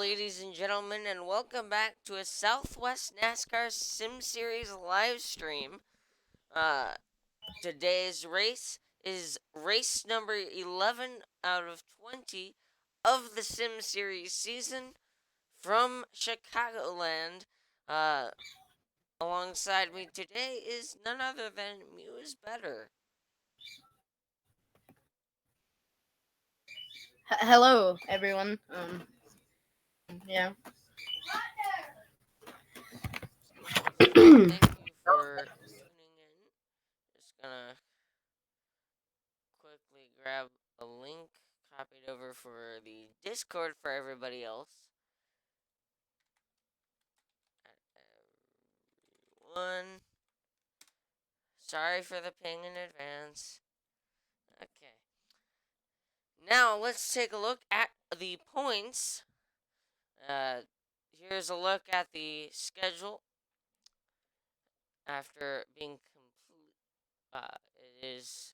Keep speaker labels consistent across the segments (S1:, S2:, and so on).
S1: ladies and gentlemen, and welcome back to a Southwest NASCAR Sim Series live stream. Uh, Today's race is race number 11 out of 20 of the Sim Series season from Chicagoland. Uh, Alongside me today is none other than Muse Better.
S2: Hello, everyone. Yeah.
S1: Thank you for tuning in. Just gonna quickly grab a link copied over for the Discord for everybody else. Everyone. Sorry for the ping in advance. Okay. Now let's take a look at the points. Uh, Here's a look at the schedule after being complete. It is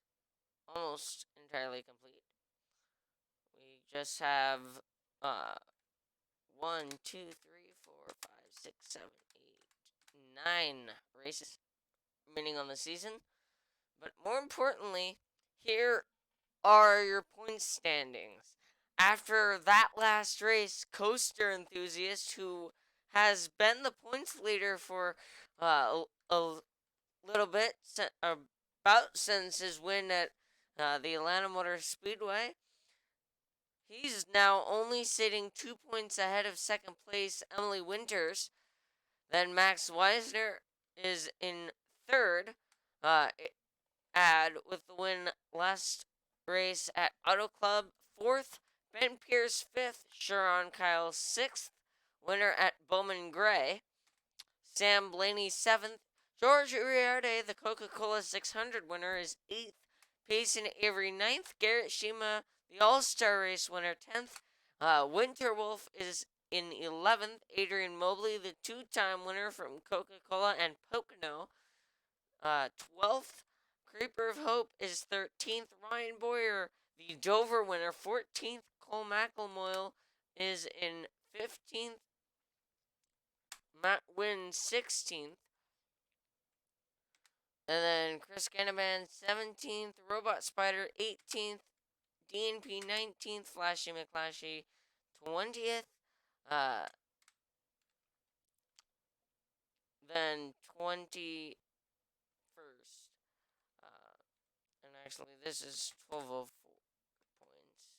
S1: almost entirely complete. We just have uh, 9 races remaining on the season. But more importantly, here are your point standings. After that last race, Coaster Enthusiast, who has been the points leader for a little bit, about since his win at the Atlanta Motor Speedway, he's now only sitting 2 points ahead of second place Emily Winters. Then Max Weisner is in third, uh, with the win last race at Auto Club. Fourth, Ben Pierce fifth, Sharon Kyle sixth, winner at Bowman Gray. Sam Blaney seventh, George Uriarte, the Coca-Cola 600 winner, is eighth. Payson Avery ninth, Garrett Shima, the All-Star Race winner, 10th. Winterwolf is in 11th. Adrian Mobley, the two-time winner from Coca-Cola and Pocono, 12th. Creeper of Hope is 13th. Ryan Boyer, the Dover winner, 14th. Cole McElmoyle is in 15th. Matt Wynn, 16th. And then Chris Canavan, 17th. Robot Spider, 18th. DNP, 19th. Flashy McFlashy, 20th. Uh, then 21st. And actually, this is 1204 points.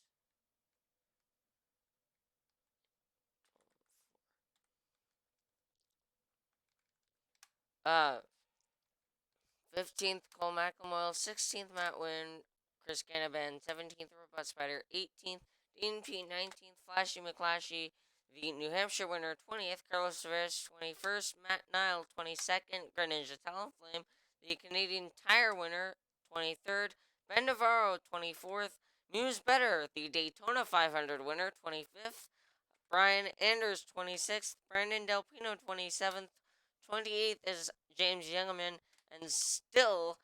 S1: Uh, 15th, Cole McElmoyle. 16th, Matt Wynn. Chris Canavan. 17th, Robot Spider. 18th, DNP. 19th, Flashy McFlashy. The New Hampshire winner, 20th. Carlos Tavares, 21st. Matt Nile, 22nd. Greninja Talonflame. The Canadian Tire winner, 23rd. Ben Navarro, 24th. Muse Better, the Daytona 500 winner, 25th. Brian Anders, 26th. Brandon Delpino, 27th. 28th is James Youngman, and still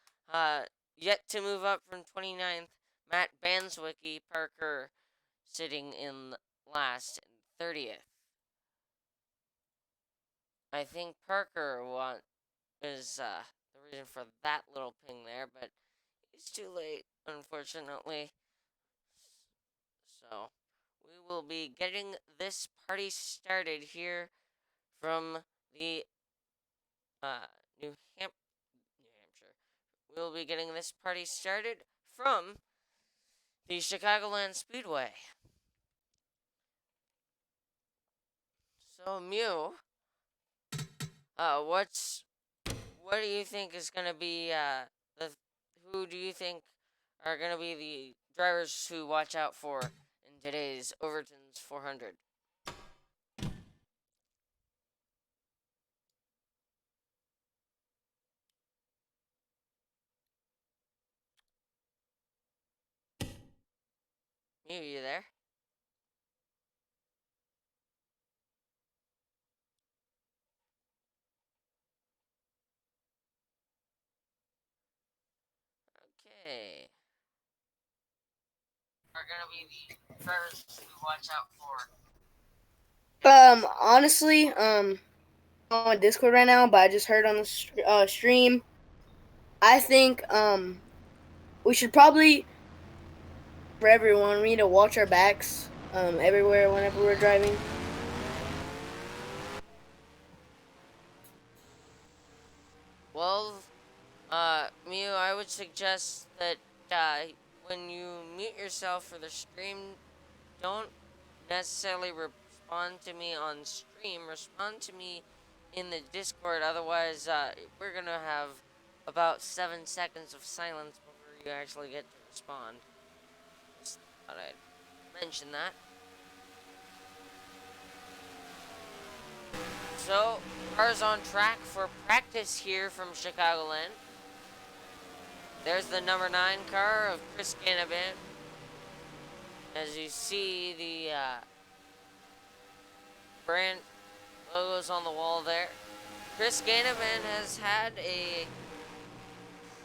S1: yet to move up from 29th, Matt Banswicki Parker, sitting in last and 30th. I think Parker is the reason for that little ping there, but he's too late, unfortunately. So we will be getting this party started here from the uh, New Hampshire. We will be getting this party started from the Chicagoland Speedway. So Mew, what do you think is gonna be the who do you think are gonna be the drivers to watch out for in today's Overtons 400? Mew, you there? Okay. Are gonna be the drivers to watch out for.
S2: Honestly, I'm on Discord right now, but I just heard on the stream. I think we should probably for everyone we need to watch our backs everywhere whenever we're driving.
S1: Well, Mew, I would suggest that when you mute yourself for the stream, don't necessarily respond to me on stream. Respond to me in the Discord. Otherwise, we're gonna have about 7 seconds of silence before you actually get to respond. Just thought I'd mention that. So, cars on track for practice here from Chicagoland. There's the number 9 car of Chris Canavan. As you see the brand logos on the wall there. Chris Canavan has had a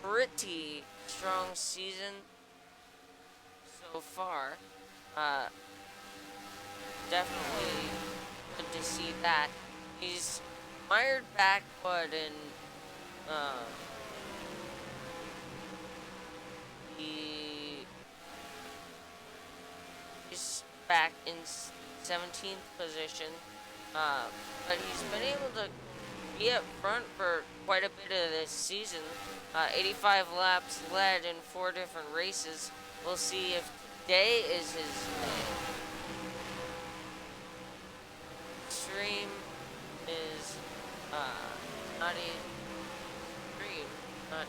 S1: pretty strong season so far. Definitely good to see that. He's mired back, but in he's back in 17th position, but he's been able to be up front for quite a bit of this season. 85 laps led in 4 different races. We'll see if today is his day. Stream is not a stream, not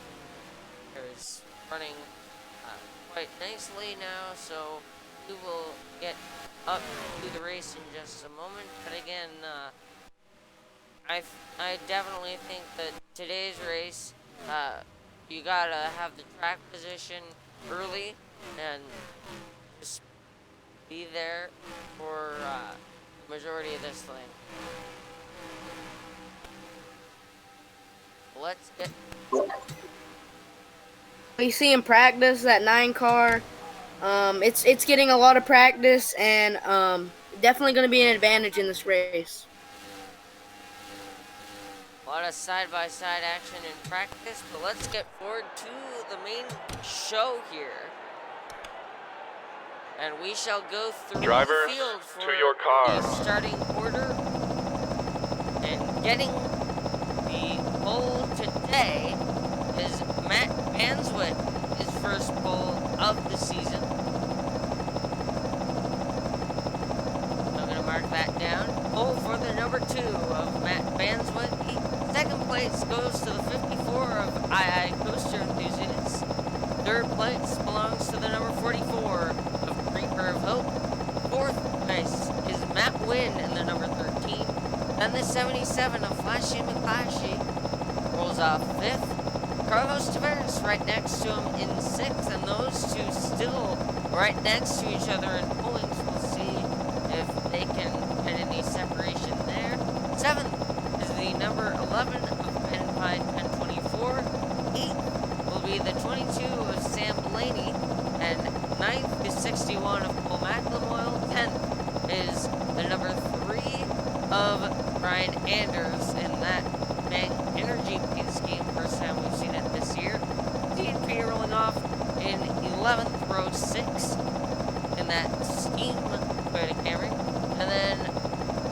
S1: is running quite nicely now, so we will get up to the race in just a moment. But again, I definitely think that today's race, you gotta have the track position early and just be there for the majority of this thing. Let's get.
S2: We see in practice that 9 car. It's getting a lot of practice and definitely going to be an advantage in this race.
S1: A lot of side-by-side action in practice, but let's get forward to the main show here. And we shall go through
S3: Drivers,
S1: the field for
S3: to your car.
S1: the starting order. And getting the pole today is Matt Banswit, his first pole of the season. I'm going to mark that down. Pole for the number 2 of Matt Banswit. Second place goes to the 54 of II Coaster Enthusiasts. Third place belongs to the number 44 of Creeper of Hope. Fourth place is Matt Wynn in the number 13. Then the 77 of Flashy McFlashy rolls off 5th. Carlos Tavares right next to him in 6th, and those two still right next to each other in points. We'll see if they can get any separation there. 7th is the number 11 of Ben Pine 1024. 8th will be the 22 of Sam Blaney, and 9th is 61 of Paul McLemoyle. 10th is the number 3 of Brian Anders in that Bang Energy paint scheme. First time we've seen it this year. DNP rolling off in 11th, row 6 in that scheme Toyota Camry. And then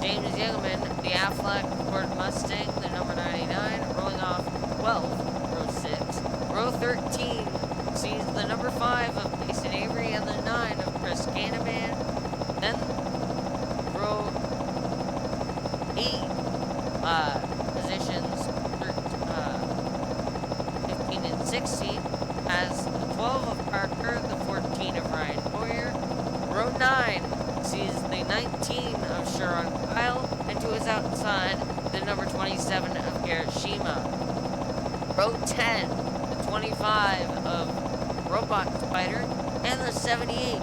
S1: James Youngman, the Aflac Ford Mustang, the number 99, rolling off 12th, row 6. Row 13 sees the number 5 of Mason Avery and the 9 of Chris Canavan. Then row 8 positions 15 and 16 has the 12 of Parker, the 14 of Ryan Boyer. Row 9 sees the 19 of Sharon Kyle, and to his outside, the number 27 of Garrett Shima. Row 10, the 25 of Robot Spider, and the 78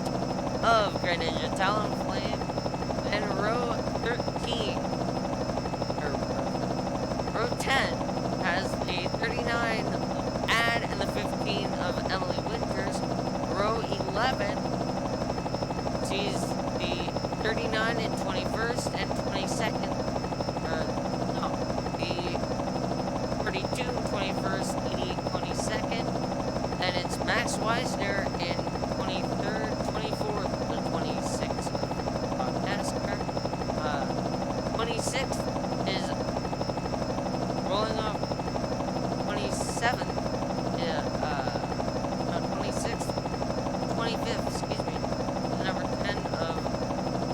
S1: of Greninja Talonflame. And row 13, row 10 has the 39 of Ad and the 15 of Emily Winters. Row 11 sees the 39 and 21st and 21st, 88 22nd. Then it's Max Weisner in 23rd, 24th, the 26th of NASCAR. 26th is rolling off 27th. 26th, 25th, excuse me. The number 10 of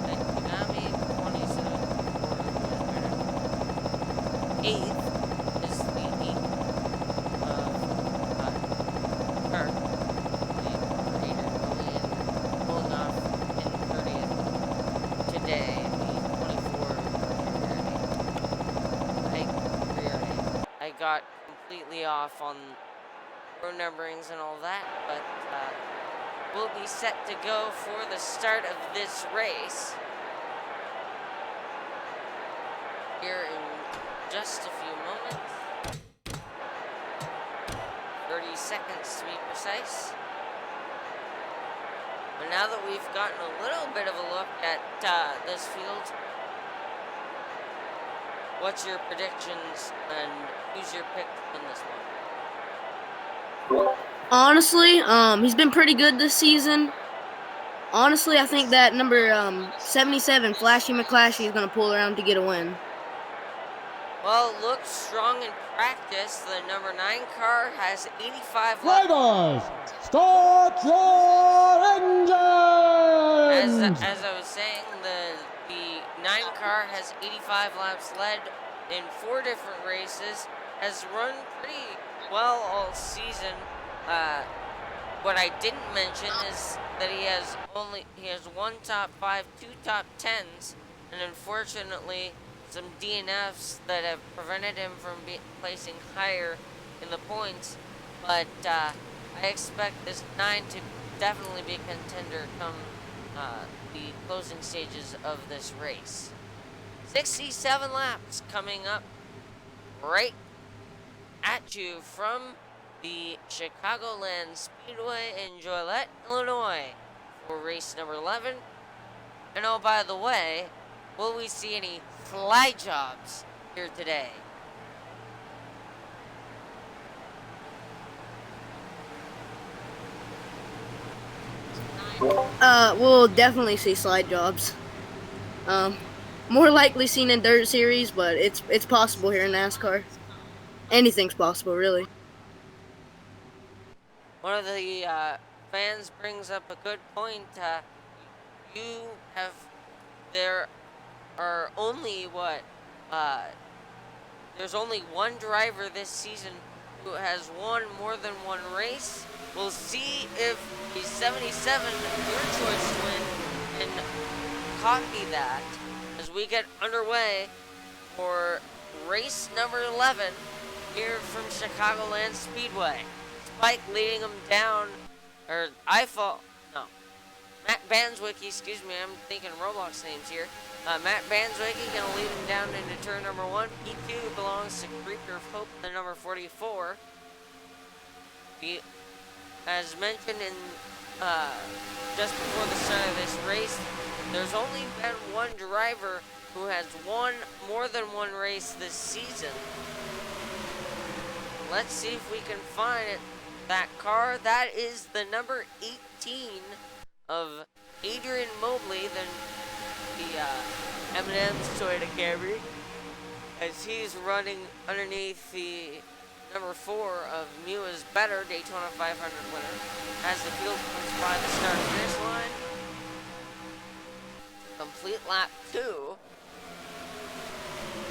S1: Kagami, 27th, 8th is the 8th of Kurt. Pulling off in 30th today, the 24 I got completely off on row numberings and all that, but we'll be set to go for the start of this race here in just a few moments. 30 seconds to be precise. But now that we've gotten a little bit of a look at this field, what's your predictions and who's your pick in this one?
S2: Honestly, he's been pretty good this season. Honestly, I think that number 77, Flashy McClashy, is going to pull around to get a win.
S1: Well, it looks strong in practice. The number 9 car has 85
S3: Drivers, start your engines!
S1: As I was saying, the 9 car has 85 laps led in 4 different races, has run pretty well all season. What I didn't mention is that he has one top 5, 2 top 10s, and unfortunately some DNFs that have prevented him from placing higher in the points. But I expect this 9 to definitely be a contender come the closing stages of this race. 67 laps coming up right at you from the Chicagoland Speedway in Joilet, Illinois for race number 11. And oh, by the way, will we see any slide jobs here today?
S2: We'll definitely see slide jobs. More likely seen in dirt series, but it's possible here in NASCAR. Anything's possible, really.
S1: One of the fans brings up a good point. There are only there's only one driver this season who has won more than one race. We'll see if the 77, your choice to win, can copy that as we get underway for race number 11 here from Chicagoland Speedway. Spike leading them down, Matt Banswicki, excuse me, I'm thinking Roblox names here. Matt Banswicki gonna lead him down into turn number 1. P2 belongs to Creeper of Hope, the number 44. As mentioned in just before the start of this race, there's only been one driver who has won more than one race this season. Let's see if we can find that car. That is the number 18 of Adrian Mobley, the M&M's Toyota Camry, as he's running underneath the number 4 of Mila's Better Daytona 500 winner as the field comes by the start-finish line. Complete lap 2.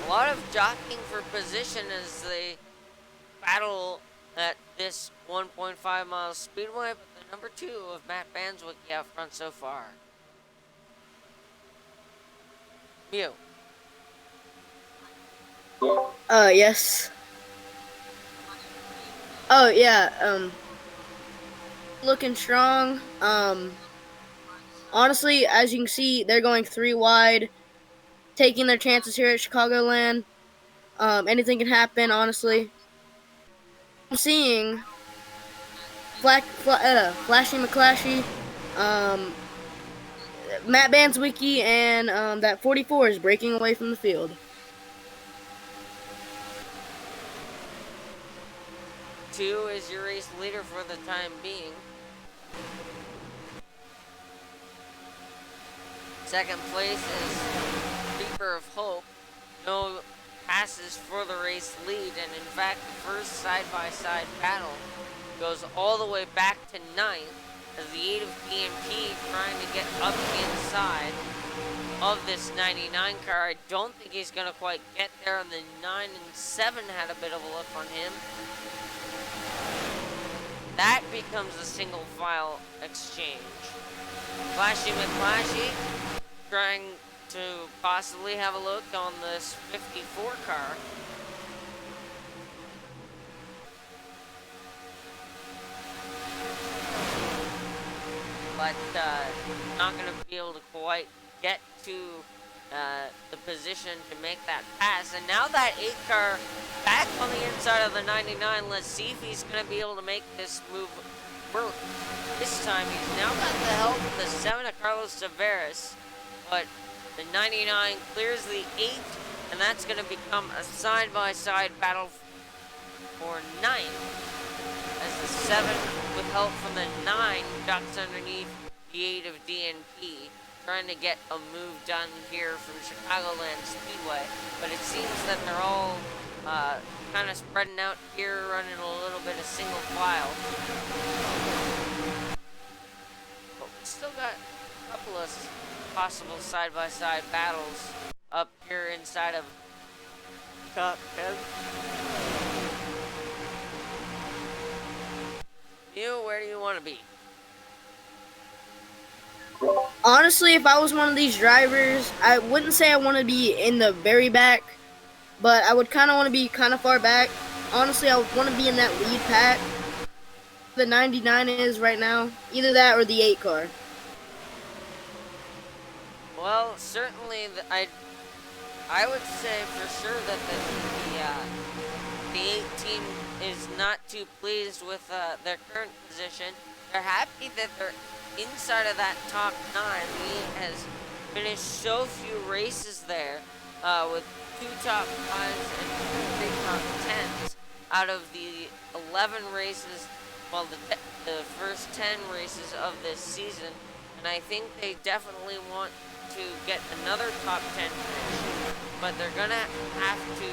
S1: A lot of jockeying for position as they battle at this 1.5 mile speedway, but the number 2 of Matt Banswicki out front so far. Mew.
S2: Yes. Oh, yeah, looking strong. Honestly, as you can see, they're going 3 wide, taking their chances here at Chicagoland. Anything can happen, honestly. I'm seeing Flashy McClashy, Matt Banswicki, and that 44 is breaking away from the field.
S1: 2 is your race leader for the time being. Second place is Reaper of Hope. No passes for the race lead, and in fact, the first side-by-side battle goes all the way back to 9th as the 8 of DMP trying to get up inside of this 99 car. I don't think he's going to quite get there, and the 9 and 7 had a bit of a look on him. That becomes a single file exchange. Flashy McFlashy trying to possibly have a look on this 54 car. But not going to be able to quite get to the position to make that pass. And now that 8 car back on the inside of the 99. Let's see if he's going to be able to make this move work. This time he's now got the help of the 7 of Carlos Tavares. But the 99 clears the 8, and that's going to become a side-by-side battle for 9th. As the 7, with help from the 9, ducks underneath the 8 of DNP, trying to get a move done here from Chicagoland Speedway. But it seems that they're all kind of spreading out here, running a little bit of single file. But we still got a couple of possible side-by-side battles up here inside of top 10. Where do you want to be?
S2: Honestly, if I was one of these drivers, I wouldn't say I want to be in the very back, but I would kind of want to be kind of far back. Honestly, I would want to be in that lead pack. The 99 is right now. Either that or the 8 car.
S1: Well, certainly, I would say for sure that the 8 team is not too pleased with their current position. They're happy that they're inside of that top 9. He has finished so few races there with 2 top 5s and 3 top 10s out of the 11 races, well, the first 10 races of this season. And I think they definitely want to get another top 10 finish, but they're gonna have to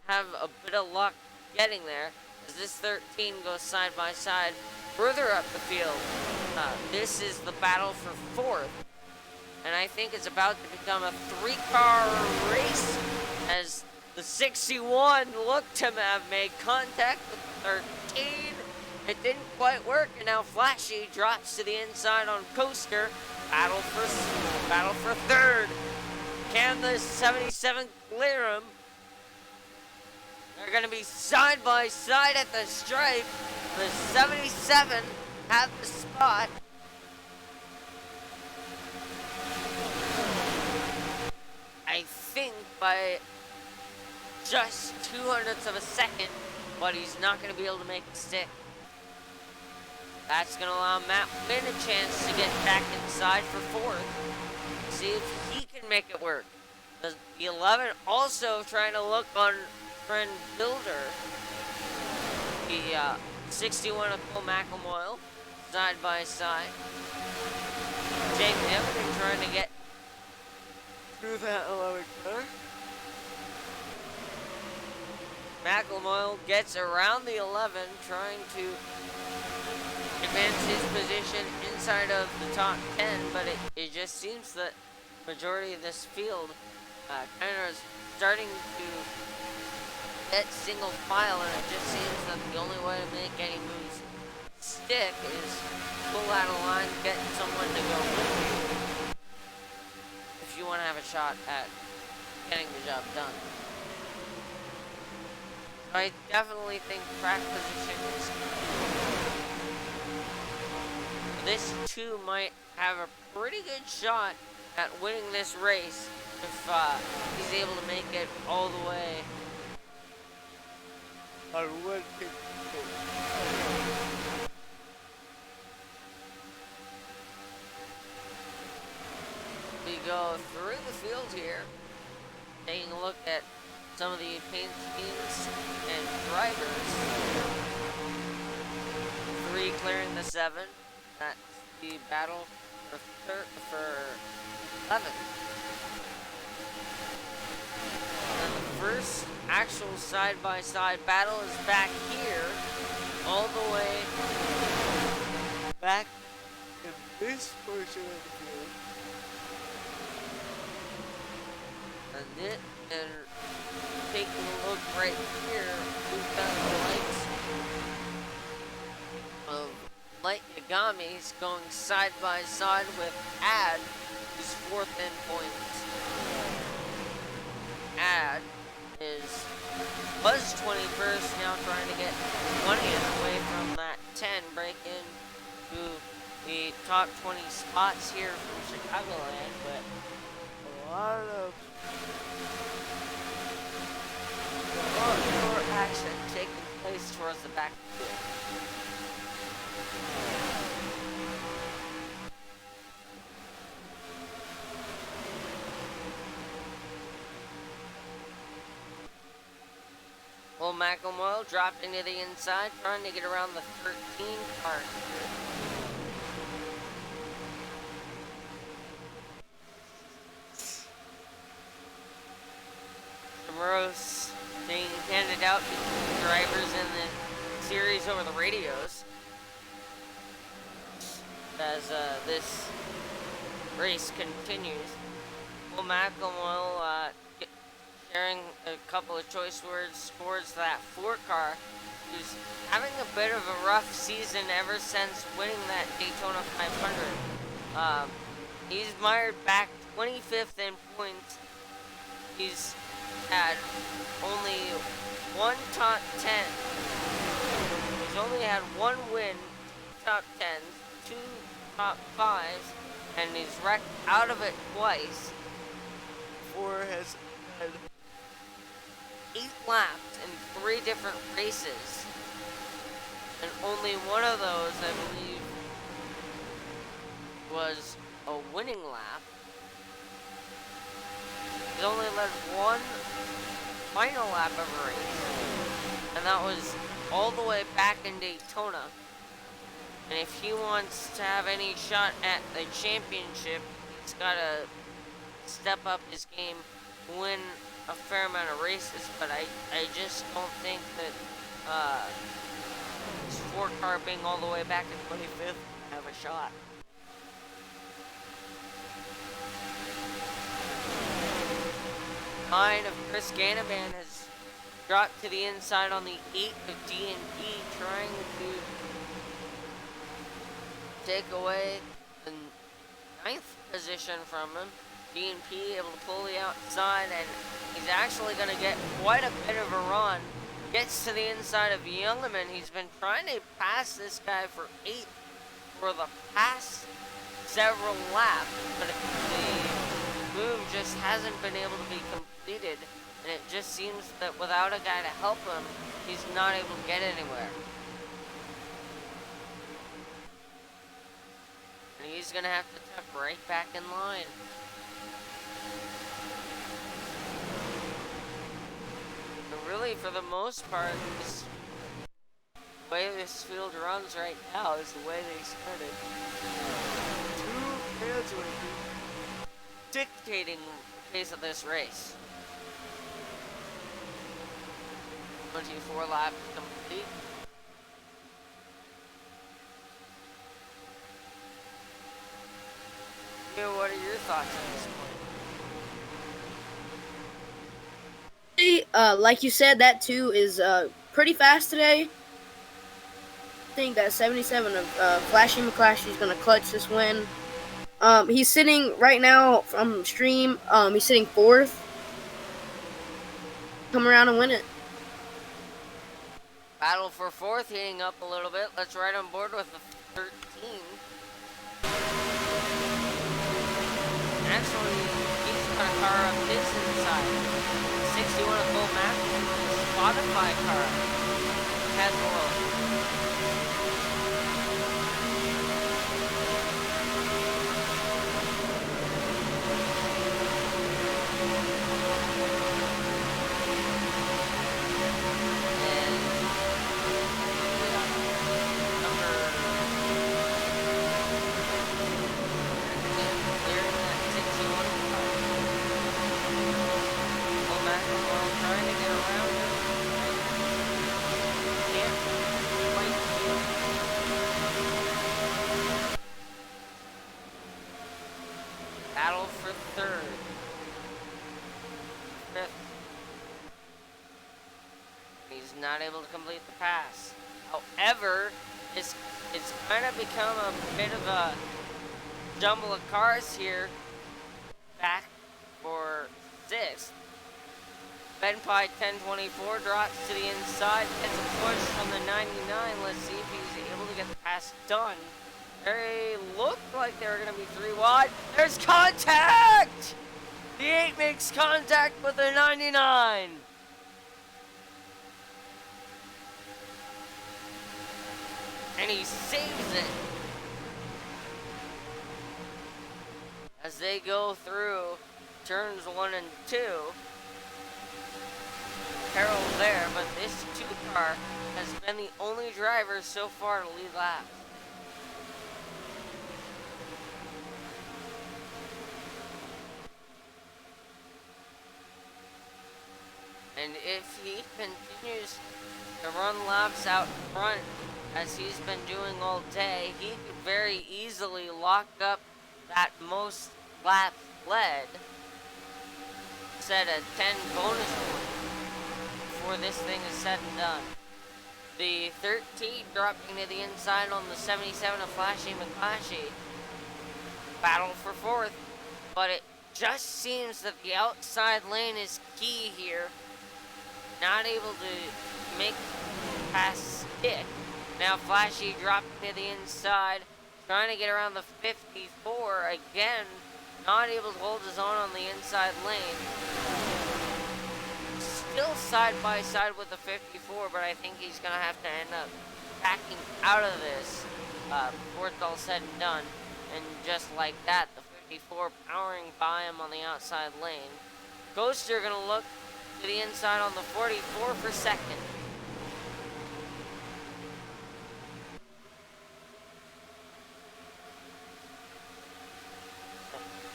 S1: have a bit of luck getting there, as this 13 goes side by side further up the field. This is the battle for 4th, and I think it's about to become a 3-car race as the 61 looked to have made contact with the 13. It didn't quite work, and now Flashy drops to the inside on Coaster. Battle for 3rd. Can the 77 clear him? They're going to be side by side at the stripe. The 77 have the spot. I think by just 2/100ths of a second, but he's not going to be able to make the stick. That's going to allow Matt Wynn a chance to get back inside for 4th. See if he can make it work. The 11 also trying to look on friend Builder. The 61 of Cole McElmoyle, side by side. Jake Hamilton trying to get through that 11 car. McElmoyle gets around the 11, trying to advance his position inside of the top 10, but it just seems that majority of this field kind of is starting to get single file, and it just seems that the only way to make any moves stick is pull out a line, get someone to go with you if you want to have a shot at getting the job done. I definitely think track position is key. This too might have a pretty good shot at winning this race if he's able to make it all the way on one kick. We go through the field here, taking a look at some of the paint schemes and drivers. clearing the 7. That's the battle for 11. And the first actual side-by-side battle is back here, all the way back in this portion of the field. And taking a look right here, we've got the lights of Light Yagami's going side by side with Ad, who's 4th in points. Ad was 21st, now trying to get 20th away from that 10, break into the top 20 spots here from Chicagoland, but a lot more action taking place towards the back of the field. Well, Macklemore dropped into the inside, trying to get around the 13 car. Rose being handed out to drivers in the series over the radios as this race continues. Well, Macklemore sharing a couple of choice words towards that 4 car, who's having a bit of a rough season ever since winning that Daytona 500. He's mired back 25th in points. He's had only one top 10. He's only had one win, 2 top 10s, 2 top 5s, and he's wrecked out of it twice. 4 has had 8 laps in 3 different races, and only one of those, I believe, was a winning lap. He's only led one final lap of a race, and that was all the way back in Daytona. And if he wants to have any shot at the championship, he's got to step up his game, win a fair amount of races, but I just don't think that this 4 car being all the way back in 25th have a shot. Line of Chris Ganaban has dropped to the inside on the 8 of D&P, trying to take away the 9th position from him. D&P able to pull the outside, and he's actually going to get quite a bit of a run. Gets to the inside of Youngerman. He's been trying to pass this guy for 8 for the past several laps, but the move just hasn't been able to be completed, and it just seems that without a guy to help him, he's not able to get anywhere. And he's going to have to tuck right back in line. But really, for the most part, the way this field runs right now is the way they started. 2 hands waving, dictating the pace of this race. 24 laps complete. Here, what are your thoughts on this point?
S2: Like you said, that 2 is pretty fast today. I think that 77 of Flashy McClashy is going to clutch this win. He's sitting right now from stream. He's sitting 4th. Come around and win it.
S1: Battle for 4th, heating up a little bit. Let's ride on board with the 13. Actually, he's got a car of his inside. 61 of Bull Mac, Spotify car. Has a roll. Number able to complete the pass. However, it's kind of become a bit of a jumble of cars here. Back for 6th. Benpai 1024 drops to the inside, gets a push from the 99. Let's see if he's able to get the pass done. They looked like they were going to be 3 wide. There's contact! The 8 makes contact with the 99. And he saves it. As they go through turns 1 and 2. Carroll there, but this 2 car has been the only driver so far to lead laps. And if he continues to run laps out front as he's been doing all day, he could very easily lock up that most laps led, set a 10 bonus point before this thing is said and done. The 13 dropping to the inside on the 77 of Flashy McClashy. Battle for 4th, but it just seems that the outside lane is key here. Not able to make the pass stick. Now Flashy dropping to the inside, trying to get around the 54 again. Not able to hold his own on the inside lane. Still side by side with the 54, but I think he's going to have to end up backing out of this before it's all said and done. And just like that, the 54 powering by him on the outside lane. Ghoster going to look to the inside on the 44 for 2nd.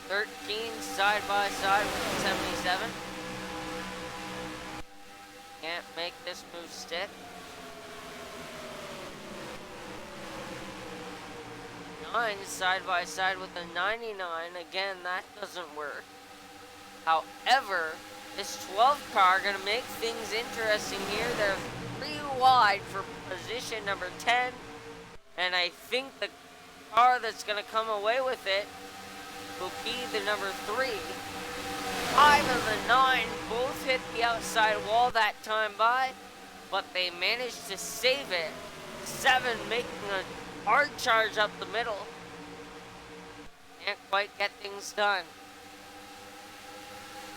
S1: 13 side by side with the 77. Can't make this move stick. 9 side by side with the 99. Again, that doesn't work. However, this 12 car gonna make things interesting here. They're 3 wide for position number 10. And I think the car that's gonna come away with it will be the number 3. 5 of the 9 both hit the outside wall that time by, but they managed to save it. 7 making a hard charge up the middle. Can't quite get things done.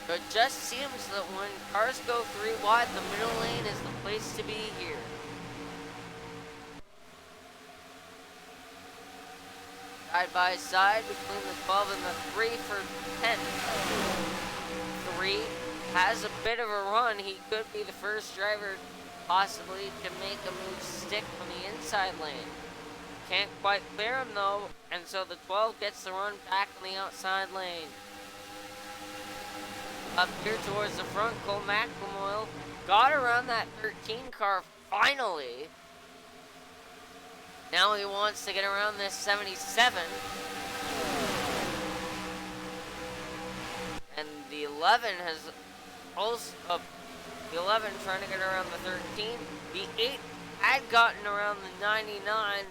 S1: So it just seems that when cars go 3 wide, the middle lane is the place to be here. Side by side between the 12 and the 3 for 10. 3 has a bit of a run. He could be the first driver possibly to make a move stick from the inside lane. Can't quite clear him though, and so the 12 gets the run back on the outside lane. Up here towards the front, Cole McLemoyle got around that 13 car finally. Now he wants to get around this 77. And the 11 has also, the 11 trying to get around the 13. The 8 had gotten around the 99.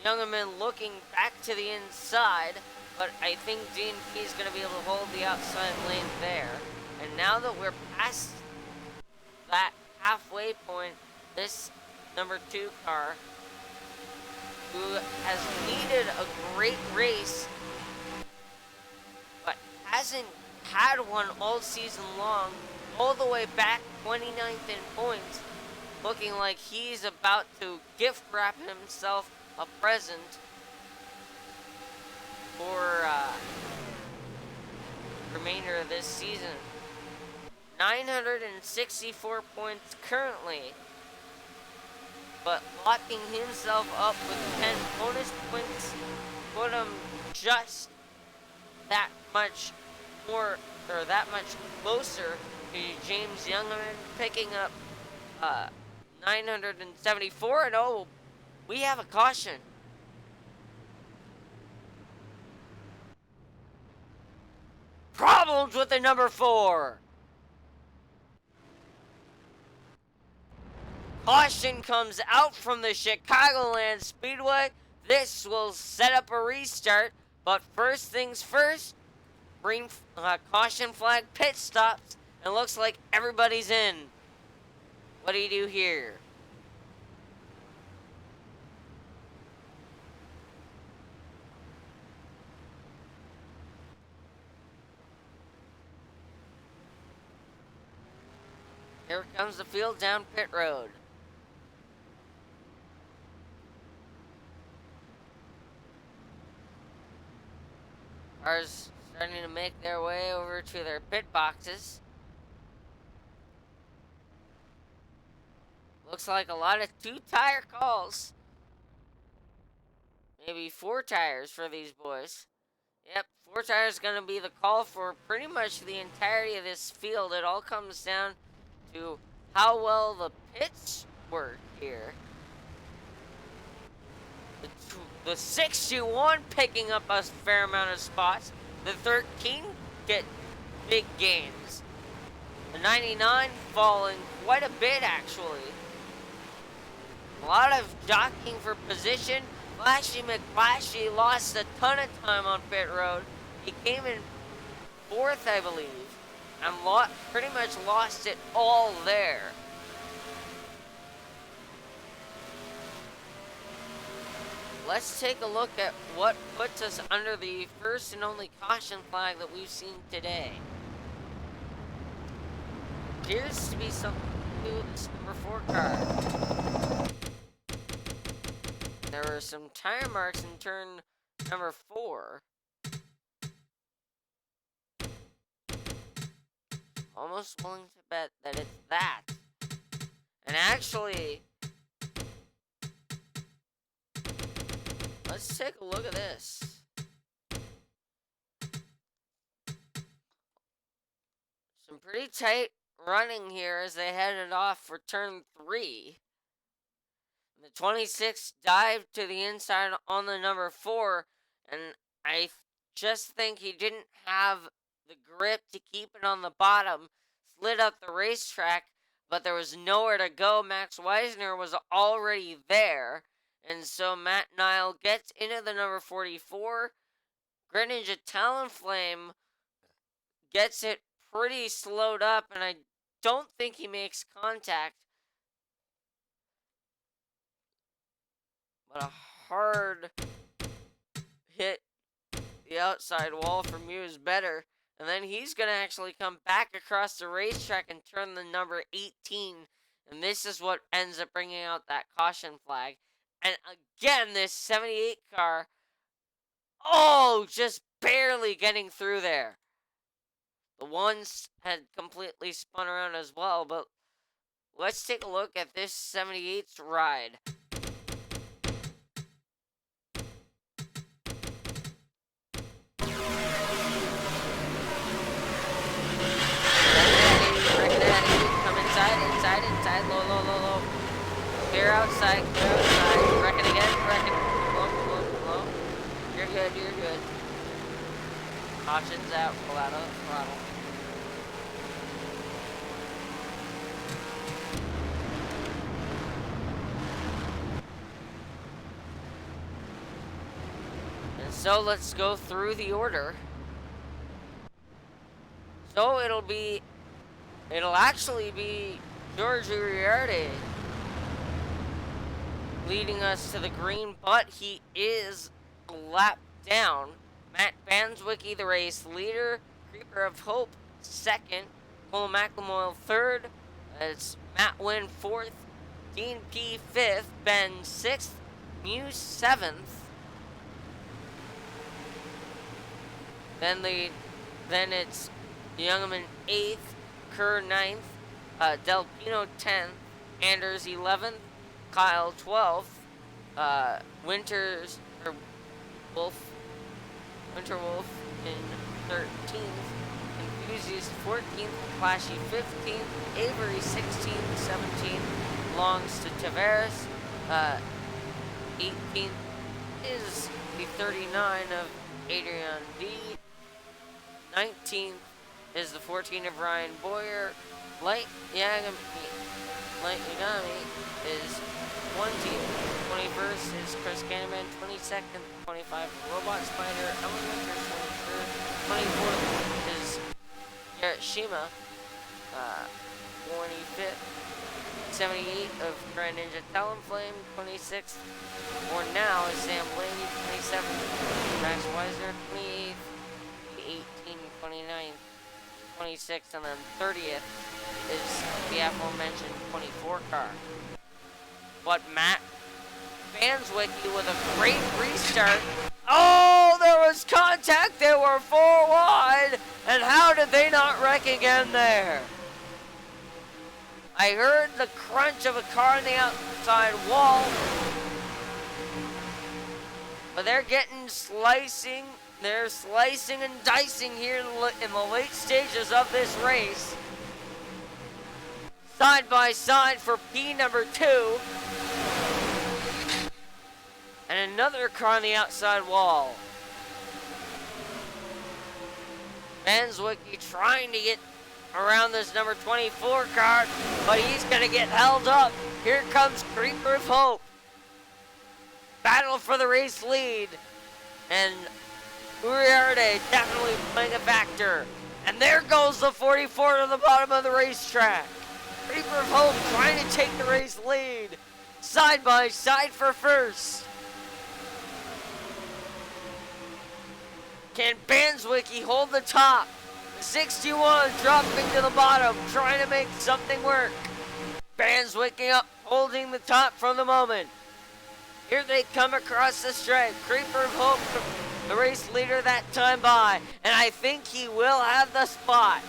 S1: Youngerman looking back to the inside, but I think D&P is going to be able to hold the outside lane there. And now that we're past that halfway point, this number 2 car, who has needed a great race, but hasn't had one all season long, all the way back 29th in points, looking like he's about to gift wrap himself a present for remainder of this season. 964 points currently, but locking himself up with 10 bonus points put him just that much more, or that much closer to James Youngerman, picking up 974. And oh, we have a caution. Problems with the number 4. Caution comes out from the Chicagoland Speedway. This will set up a restart, but first things first, green caution flag pit stops, and looks like everybody's in. What do you do here? Here comes the field down pit road. Cars starting to make their way over to their pit boxes. Looks like a lot of 2-tire calls. Maybe 4 tires for these boys. Yep, 4 tires is going to be the call for pretty much the entirety of this field. It all comes down to how well the pits work here. The 61 picking up a fair amount of spots. The 13 get big gains. The 99 falling quite a bit, actually. A lot of jockeying for position. Flashy McFlashy lost a ton of time on pit road. He came in 4th, I believe, and pretty much lost it all there. Let's take a look at what puts us under the first and only caution flag that we've seen today. Appears to be something to do with this number 4 car. There were some tire marks in turn number 4. Almost willing to bet that it's that. And actually, let's take a look at this. Some pretty tight running here as they headed off for turn 3. The 26 dived to the inside on the number 4, and I just think he didn't have the grip to keep it on the bottom. Slid up the racetrack, but there was nowhere to go. Max Weisner was already there, and so Matt Nile gets into the number 44. Greenwich Talonflame gets it pretty slowed up, and I don't think he makes contact. But a hard hit the outside wall from you is better. And then he's going to actually come back across the racetrack and turn the number 18. And this is what ends up bringing out that caution flag. And again, this 78 car, just barely getting through there. The ones had completely spun around as well. But let's take a look at this 78's ride. Inside, low. Clear outside, reckon again, low. You're good. Caution's out, pull out of the throttle. And so let's go through the order. So it'll actually be George Uriarte leading us to the green, but he is a lap down. Matt Vanswicki, the race leader. Creeper of Hope, 2nd. Cole McLemoyle, 3rd. It's Matt Wynn, 4th. Dean P, 5th. Ben, 6th. Muse, 7th. Then it's Youngman, 8th. Kerr, 9th. Del Pino, 10th. Anders, 11th. Kyle, 12th. Winter Wolf in 13th. Enthusiast, 14th. Flashy, 15th. Avery, 16th. 17th. Longs to Tavares. 18th is the 39 of Adrian D. 19th is the 14 of Ryan Boyer. Light Yagami is one team. 21st is Chris Candyman. 22nd, 25 Robot Spider. Elementor Soldier. 24th is Hiroshima. 25th, 78 of Grand Ninja Talonflame. 26th, for now, is Sam Blaney. 27th, Max Weiser. 28th, 18, 29th, 26th, and then 30th is the aforementioned 24 car. But Matt Vanswicki with a great restart. Oh, there was contact. They were 4 wide. And how did they not wreck again there? I heard the crunch of a car on the outside wall. But they're getting slicing. They're slicing and dicing here in the late stages of this race. Side by side for P number 2. And another car on the outside wall. Vanswicki trying to get around this number 24 car, but he's going to get held up. Here comes Creeper of Hope. Battle for the race lead. And Uriarte definitely playing a factor. And there goes the 44 to the bottom of the racetrack. Creeper of Hope trying to take the race lead. Side by side for first. Can Vanswicki hold the top? The 61 dropping to the bottom, trying to make something work. Vanswicki up, holding the top from the moment. Here they come across the stripe. Creeper of Hope, the race leader that time by. And I think he will have the spot.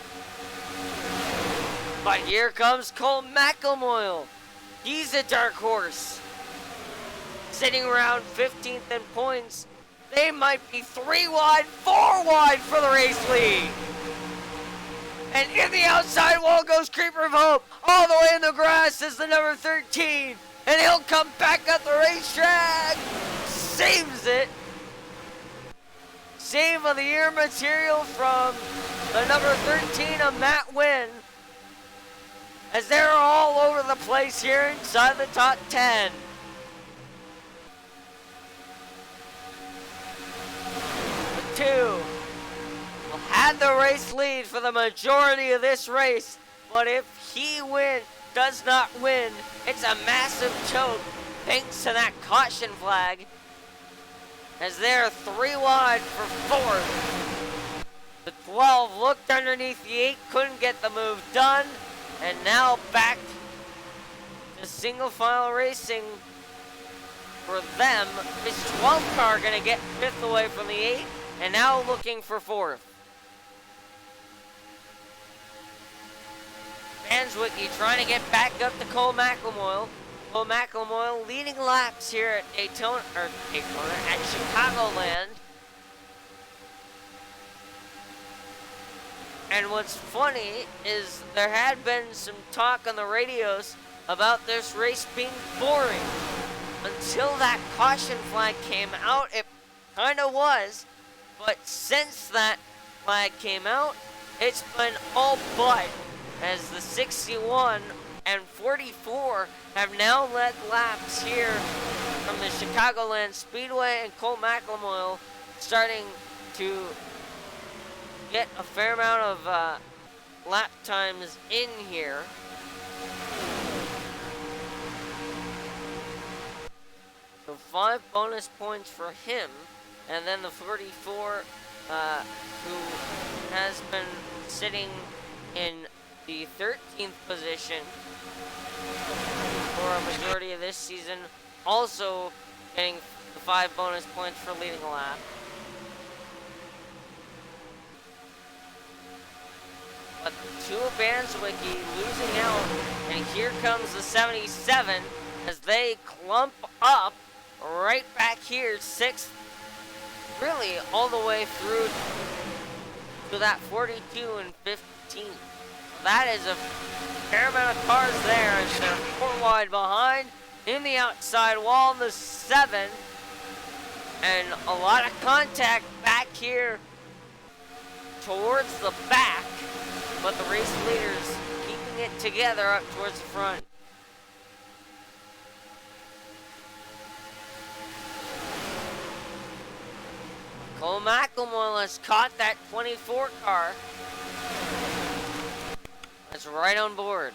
S1: But here comes Cole McElmoyle. He's a dark horse. Sitting around 15th in points. They might be 3 wide, 4 wide for the race lead. And in the outside wall goes Creeper of Hope. All the way in the grass is the number 13. And he'll come back up the racetrack. Saves it. Save of the year material from the number 13 of Matt Wynn. As they're all over the place here inside the top 10. The 2 will have the race lead for the majority of this race. But if he does not win, it's a massive choke thanks to that caution flag. As they're 3 wide for 4th. The 12 looked underneath the 8, couldn't get the move done. And now back to single file racing for them. This 12 car gonna get 5th away from the 8 and now looking for 4th. Vanswicki trying to get back up to Cole McElmoyle. Cole McElmoyle leading laps here at at Chicagoland. And what's funny is there had been some talk on the radios about this race being boring. Until that caution flag came out, it kind of was. But since that flag came out, it's been all but, as the 61 and 44 have now led laps here from the Chicagoland Speedway, and Cole McElmoyle starting to get a fair amount of lap times in here. So 5 bonus points for him, and then the 44 who has been sitting in the 13th position for a majority of this season, also getting the 5 bonus points for leading a lap. But 2 of Vanswicki losing out, and here comes the 77 as they clump up right back here, 6th, really all the way through to that 42 and 15. That is a fair amount of cars there as they're 4 wide behind. In the outside wall, the 7, and a lot of contact back here towards the back. But the race leaders keeping it together up towards the front. Cole McElmoyle has caught that 24 car. That's right on board.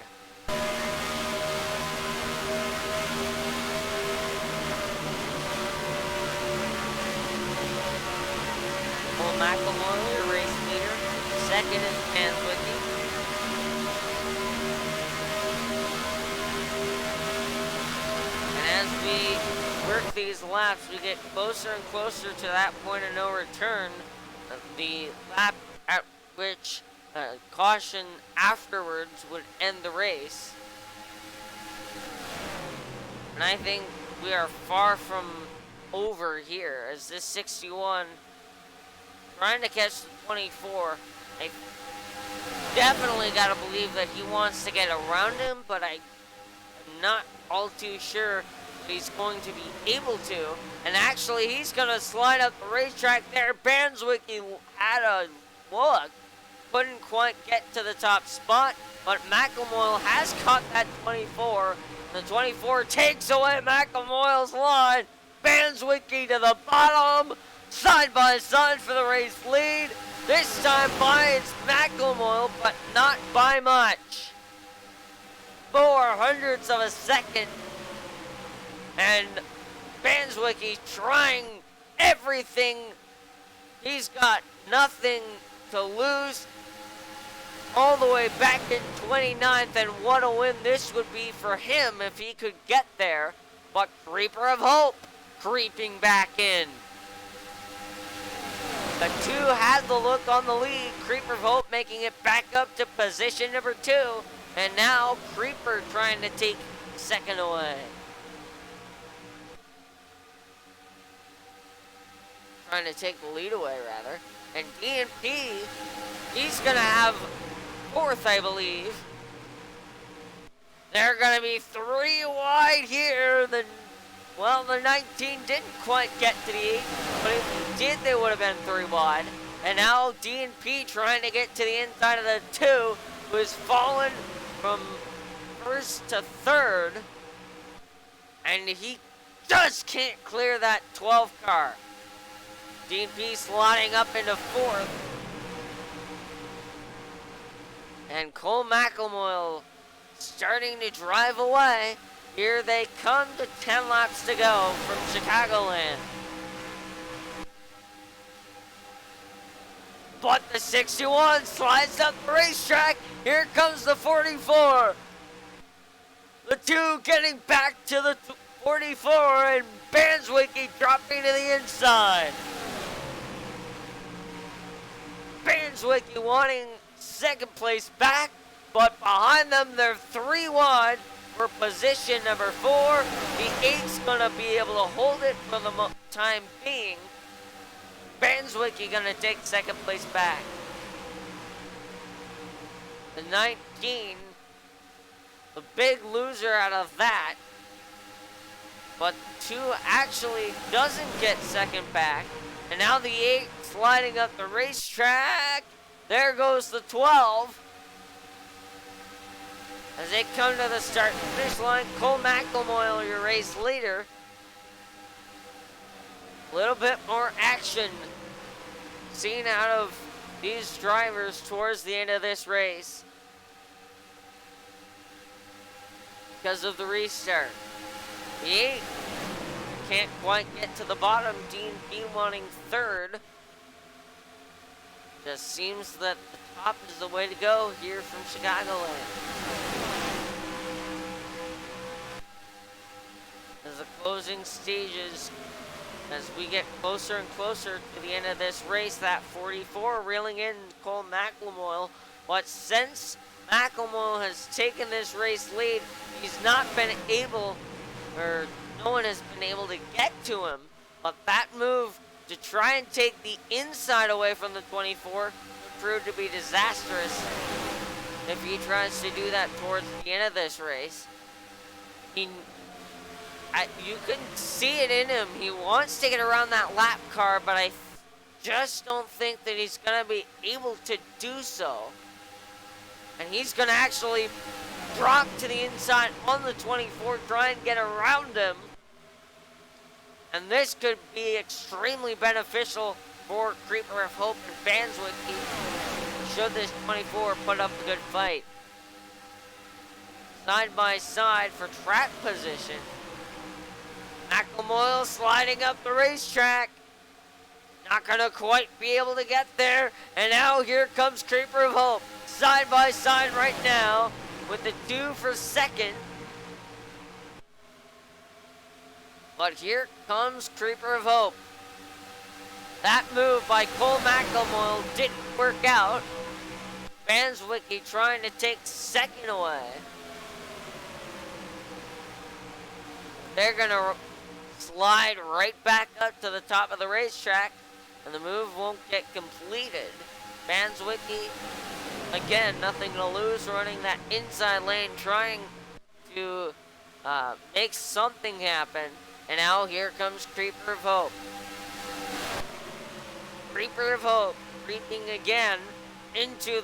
S1: Cole McElmoyle, your race leader. Second is Panswicky. And as we work these laps, we get closer and closer to that point of no return. The lap at which caution afterwards would end the race. And I think we are far from over here, as this 61 trying to catch the 24. I definitely got to believe that he wants to get around him, but I'm not all too sure that he's going to be able to. And actually, he's going to slide up the racetrack there. Panswicky had a look. Couldn't quite get to the top spot, but McElmoyle has caught that 24. The 24 takes away McElmoyle's line. Panswicky to the bottom, side by side for the race lead. This time by it's McElmoyle, but not by much. 0.04 of a second. And Panswicky trying everything. He's got nothing to lose. All the way back in 29th, and what a win this would be for him if he could get there. But Creeper of Hope creeping back in. The two had the look on the lead. Creeper of Hope making it back up to position number 2. And now Creeper trying to take second away. Trying to take the lead away, rather. And DNP, he's going to have 4th, I believe. They're going to be 3 wide here. The 19 didn't quite get to the 8, but if they did, they would have been 3 wide. And now DNP trying to get to the inside of the 2, who has fallen from 1st to 3rd. And he just can't clear that 12 car. DNP sliding up into 4th. And Cole McElmoyle starting to drive away. Here they come to 10 laps to go from Chicagoland. But the 61 slides up the racetrack. Here comes the 44. The 2 getting back to the 44, and Panswicky dropping to the inside. Panswicky wanting second place back, but behind them they're 3 wide for position number 4. The 8's gonna be able to hold it for the time being. Panswicky gonna take second place back. The 19, the big loser out of that, but 2 actually doesn't get second back. And now the 8 sliding up the racetrack. There goes the 12. As they come to the start and finish line, Cole McElmoyle, your race leader. A little bit more action seen out of these drivers towards the end of this race because of the restart. The 8 can't quite get to the bottom. Dean B wanting 3rd. Just seems that the top is the way to go here from Chicagoland. As the closing stages, as we get closer and closer to the end of this race, that 44 reeling in Cole McElmoyle. But since McElmoyle has taken this race lead, he's not been able, or no one has been able to get to him. But that move to try and take the inside away from the 24 would prove to be disastrous if he tries to do that towards the end of this race. You can see it in him. He wants to get around that lap car, but I just don't think that he's going to be able to do so. And he's going to actually drop to the inside on the 24, try and get around him. And this could be extremely beneficial for Creeper of Hope and Vanswick should this 24 put up a good fight. Side by side for track position. McElmoyle sliding up the racetrack. Not gonna quite be able to get there. And now here comes Creeper of Hope. Side by side right now with the 2 for second. But here comes Creeper of Hope. That move by Cole McElmoyle didn't work out. Vanswick trying to take second away. They're gonna slide right back up to the top of the racetrack, and the move won't get completed. Vanswick, again, nothing to lose, running that inside lane, trying to make something happen. And now here comes Creeper of Hope. Creeper of Hope creeping again into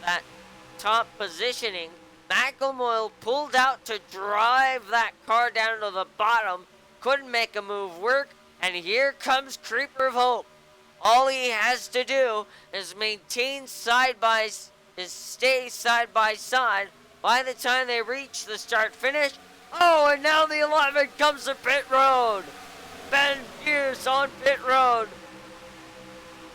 S1: that top positioning. McElmoyle pulled out to drive that car down to the bottom. Couldn't make a move work. And here comes Creeper of Hope. All he has to do is stay side by side. By the time they reach the start finish, oh, and now the 11 comes to pit road. Ben Pierce on pit road.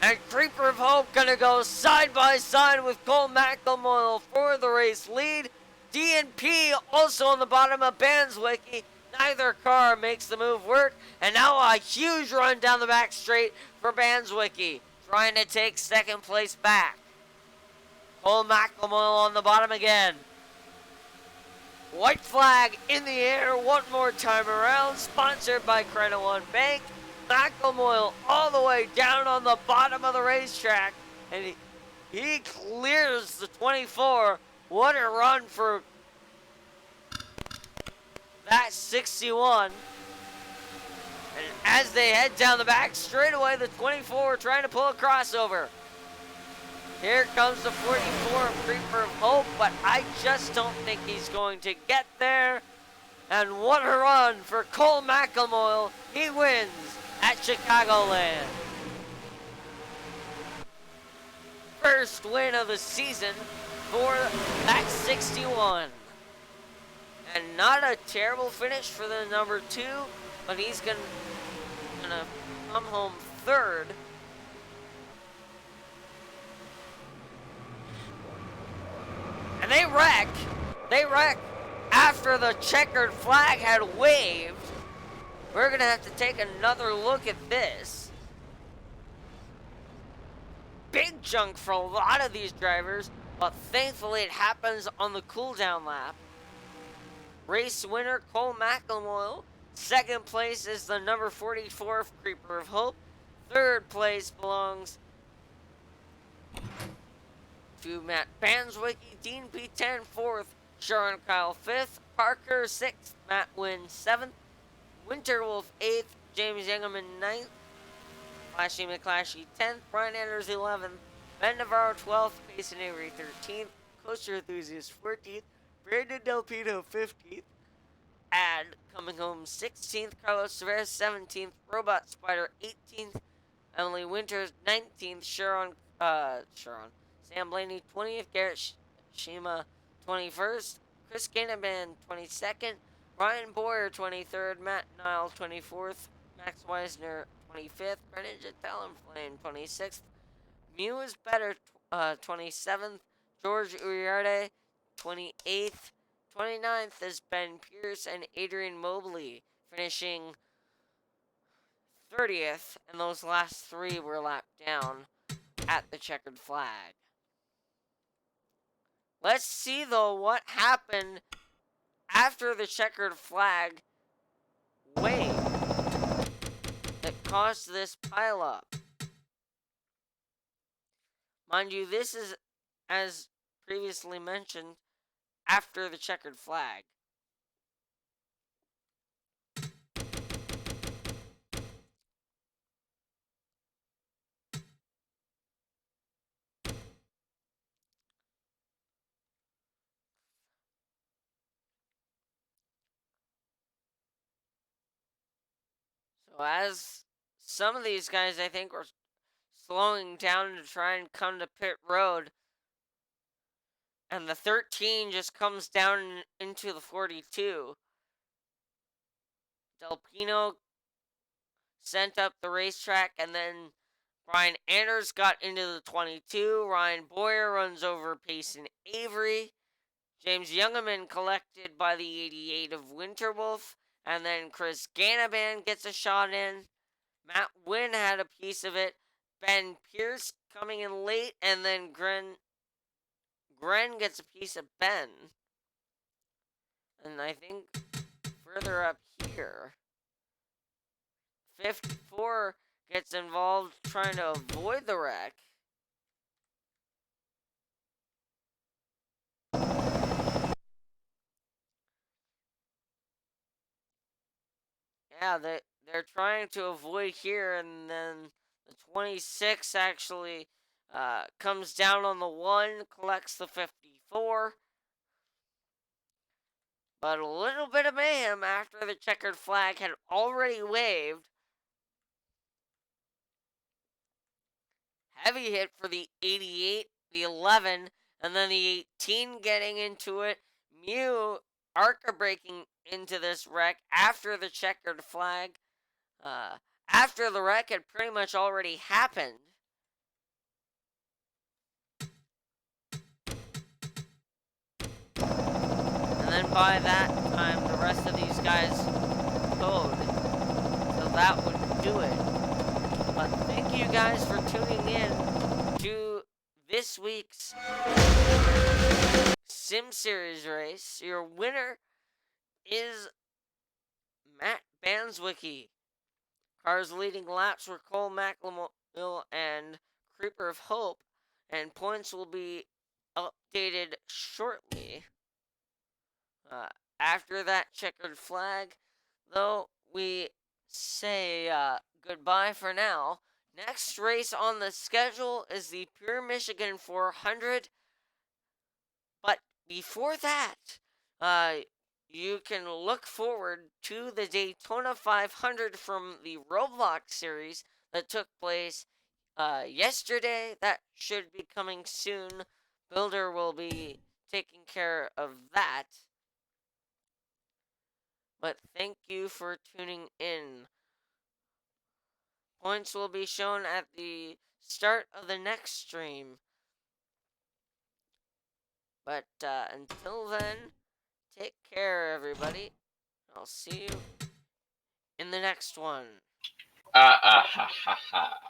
S1: And Creeper of Hope gonna go side by side with Cole McElmoyle for the race lead. DNP also on the bottom of Vanswick. Neither car makes the move work. And now a huge run down the back straight for Vanswick, trying to take second place back. Cole McElmoyle on the bottom again. White flag in the air one more time around, sponsored by Credit One Bank. McElmoyle all the way down on the bottom of the racetrack, and he clears the 24. What a run for that 61. And as they head down the back straightaway, the 24 trying to pull a crossover. Here comes the 44 of Creeper of Hope, but I just don't think he's going to get there. And what a run for Cole McElmoyle. He wins at Chicagoland. First win of the season for that 61. And not a terrible finish for the number 2, but he's gonna come home third. And they wreck after the checkered flag had waved. We're gonna have to take another look at this. Big chunk for a lot of these drivers, but thankfully it happens on the cooldown lap. Race winner Cole McElmoyle. Second place is the number 44 of Creeper of Hope. Third place belongs to Matt Vanswick. Dean P10 fourth. Sharon Kyle 5th, Parker 6th, Matt Wynn 7th, Winterwolf 8th, James Youngerman 9th, Flashy McClashy 10th, Brian Anders 11th, Ben Navarro 12th, Payson Avery 13th, Coaster Enthusiast 14th, Brandon Del Pino 15th, and coming home 16th, Carlos Tavares 17th, Robot Spider 18th, Emily Winters 19th, Sam Blaney 20th, Garrett Shima 21st, Chris Canaban 22nd, Ryan Boyer 23rd, Matt Nile 24th, Max Weisner 25th, Brennan Talonflame 26th, Mew is better 27th, George Uriarte 28th, 29th is Ben Pierce and Adrian Mobley finishing 30th, and those last three were lapped down at the checkered flag. Let's see, though, what happened after the checkered flag waved that caused this pileup. Mind you, this is, as previously mentioned, after the checkered flag. So as some of these guys, I think, were slowing down to try and come to pit road. And the 13 just comes down into the 42. Del Pino sent up the racetrack, and then Brian Anders got into the 22. Ryan Boyer runs over Payson Avery. James Youngerman collected by the 88 of Winterwolf, and then Chris Ganaban gets a shot in. Matt Wynn had a piece of it. Ben Pierce coming in late, and then Gren gets a piece of Ben. And I think further up here, 54 gets involved trying to avoid the wreck. Yeah, they're trying to avoid here, and then the 26 actually comes down on the 1, collects the 54. But a little bit of mayhem after the checkered flag had already waved. Heavy hit for the 88, the 11, and then the 18 getting into it. Mew ARCA breaking into this wreck after the checkered flag. After the wreck had pretty much already happened. And then by that time, the rest of these guys towed. So that would do it. But thank you guys for tuning in to this week's Sim Series race. Your winner is Matt Banswicki. Cars leading laps were Cole McLemore and Creeper of Hope, and points will be updated shortly. After that checkered flag, though, we say goodbye for now. Next race on the schedule is the Pure Michigan 400. But before that, you can look forward to the Daytona 500 from the Roblox series that took place yesterday. That should be coming soon. Builder will be taking care of that. But thank you for tuning in. Points will be shown at the start of the next stream. But until then, take care, everybody. I'll see you in the next one.
S4: Ha ha ha ha.